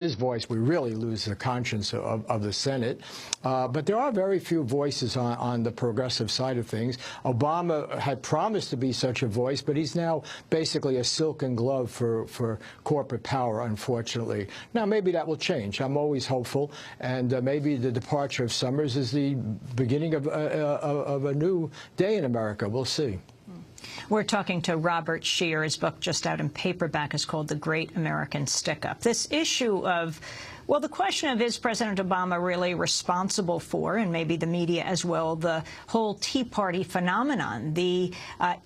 his voice, we really lose the conscience of the Senate. But there are very few voices on the progressive side of things. Obama had promised to be such a voice, but he's now basically a silken glove for corporate power, unfortunately. Now, maybe that will change. I'm always hopeful, and maybe the departure of Summers is the beginning of a new day in America. We'll see. We're talking to Robert Scheer. His book, just out in paperback, is called The Great American Stick-Up. This issue of, well, the question of, is President Obama really responsible for, and maybe the media as well, the whole Tea Party phenomenon, the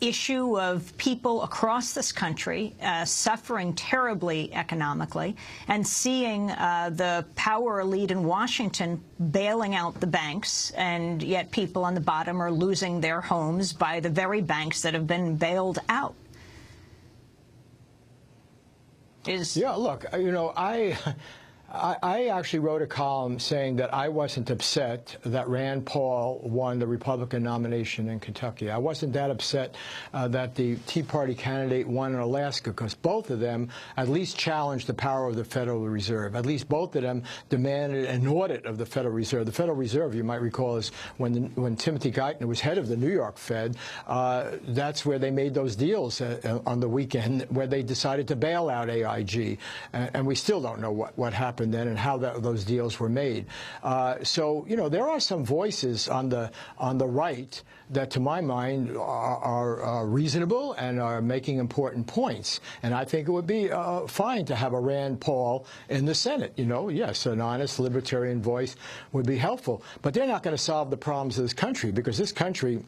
issue of people across this country suffering terribly economically and seeing the power elite in Washington bailing out the banks, and yet people on the bottom are losing their homes by the very banks that have been bailed out. Yeah, look, you know, I actually wrote a column saying that I wasn't upset that Rand Paul won the Republican nomination in Kentucky. I wasn't that upset that the Tea Party candidate won in Alaska, because both of them at least challenged the power of the Federal Reserve. At least both of them demanded an audit of the Federal Reserve. The Federal Reserve, you might recall, is when Timothy Geithner was head of the New York Fed, that's where they made those deals on the weekend where they decided to bail out AIG. And we still don't know what happened then and how those deals were made. So, you know, there are some voices on the right that, to my mind, are reasonable and are making important points. And I think it would be fine to have a Rand Paul in the Senate. You know, yes, an honest libertarian voice would be helpful. But they're not going to solve the problems of this country, because this country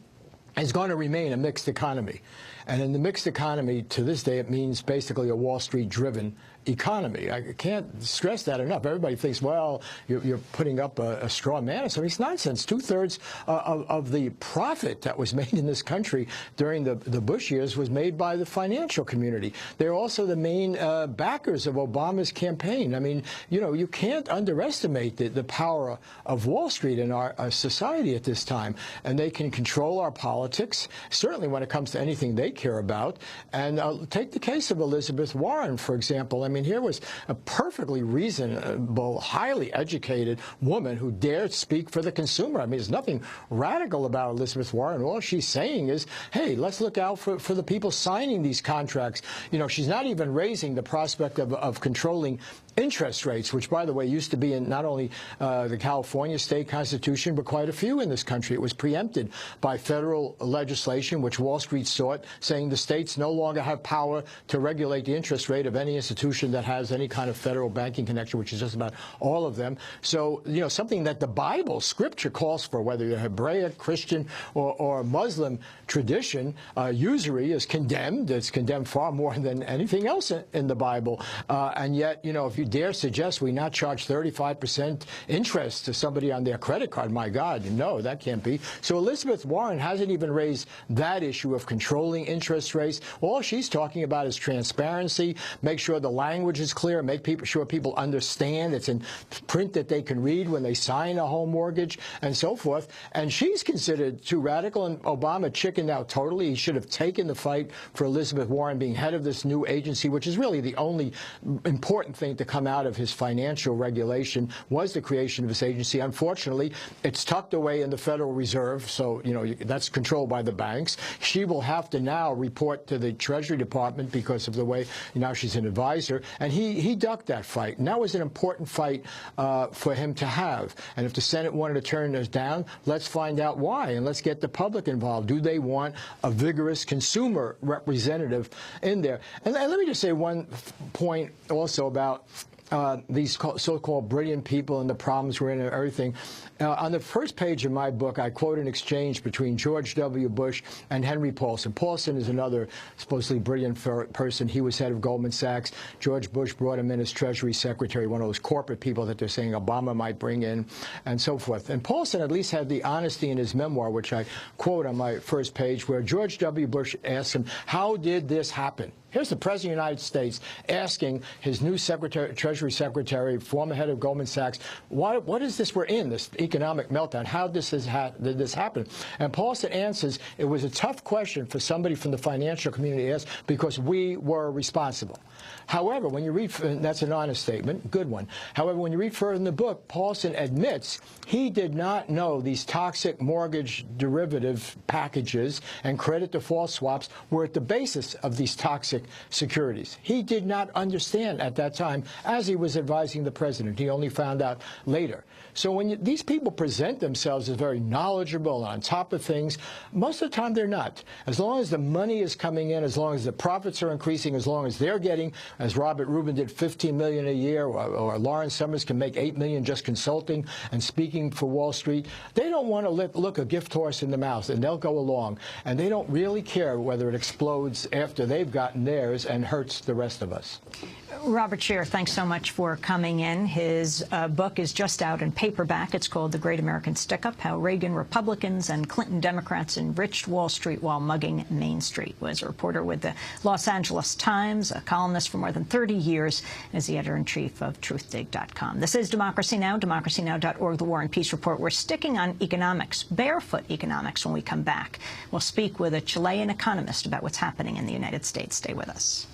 is going to remain a mixed economy. And in the mixed economy, to this day, it means basically a Wall Street-driven economy. I can't stress that enough. Everybody thinks, well, you're putting up a straw man. I mean, it's nonsense. Two-thirds of the profit that was made in this country during the Bush years was made by the financial community. They're also the main backers of Obama's campaign. I mean, you know, you can't underestimate the power of Wall Street in our society at this time. And they can control our politics, certainly when it comes to anything they care about. And take the case of Elizabeth Warren, for example. I mean, here was a perfectly reasonable, highly educated woman who dared speak for the consumer. I mean, there's nothing radical about Elizabeth Warren. All she's saying is, hey, let's look out for the people signing these contracts. You know, she's not even raising the prospect of controlling interest rates, which, by the way, used to be in not only the California state constitution, but quite a few in this country. It was preempted by federal legislation, which Wall Street sought, saying the states no longer have power to regulate the interest rate of any institution that has any kind of federal banking connection, which is just about all of them. So, you know, something that the Bible, Scripture, calls for, whether you're Hebraic, Christian, or Muslim tradition, usury is condemned. It's condemned far more than anything else in the Bible. And yet, you know, if you dare suggest we not charge 35% interest to somebody on their credit card, my God, no, that can't be. So Elizabeth Warren hasn't even raised that issue of controlling interest rates. All she's talking about is transparency, make sure the language is clear, make sure people understand it's in print that they can read when they sign a home mortgage, and so forth. And she's considered too radical, and Obama chickened out totally. He should have taken the fight for Elizabeth Warren being head of this new agency, which is really the only important thing to come out of his financial regulation, was the creation of this agency. Unfortunately, it's tucked away in the Federal Reserve, so, you know, that's controlled by the banks. She will have to now report to the Treasury Department because of the way now she's an advisor, and he ducked that fight. And that was an important fight for him to have. And if the Senate wanted to turn this down, let's find out why, and let's get the public involved. Do they want a vigorous consumer representative in there? And let me just say one point also about these so-called brilliant people and the problems we're in and everything. On the first page of my book, I quote an exchange between George W. Bush and Henry Paulson. Paulson is another supposedly brilliant person. He was head of Goldman Sachs. George Bush brought him in as Treasury Secretary, one of those corporate people that they're saying Obama might bring in, and so forth. And Paulson at least had the honesty in his memoir, which I quote on my first page, where George W. Bush asked him, how did this happen? Here's the President of the United States asking his new Treasury Secretary, former head of Goldman Sachs, what is this we're in, this economic meltdown? How did this happen? And Paulson answers, it was a tough question for somebody from the financial community to ask because we were responsible. However, when you read, that's an honest statement, good one. However, when you read further in the book, Paulson admits he did not know these toxic mortgage derivative packages and credit default swaps were at the basis of these toxic securities. He did not understand at that time as he was advising the president. He only found out later. So when these people present themselves as very knowledgeable and on top of things, most of the time they're not. As long as the money is coming in, as long as the profits are increasing, as long as they're getting, as Robert Rubin did, $15 million a year, or Lawrence Summers can make $8 million just consulting and speaking for Wall Street, they don't want to look a gift horse in the mouth, and they'll go along. And they don't really care whether it explodes after they've gotten theirs and hurts the rest of us. Robert Scheer, thanks so much for coming in. His book is just out in paperback. It's called The Great American Stick-Up, How Reagan Republicans and Clinton Democrats Enriched Wall Street While Mugging Main Street. Was a reporter with the Los Angeles Times, a columnist for more than 30 years, as the editor-in-chief of truthdig.com. This is Democracy Now!, democracynow.org, The War and Peace Report. We're sticking on economics, barefoot economics, when we come back. We'll speak with a Chilean economist about what's happening in the United States. Stay with us.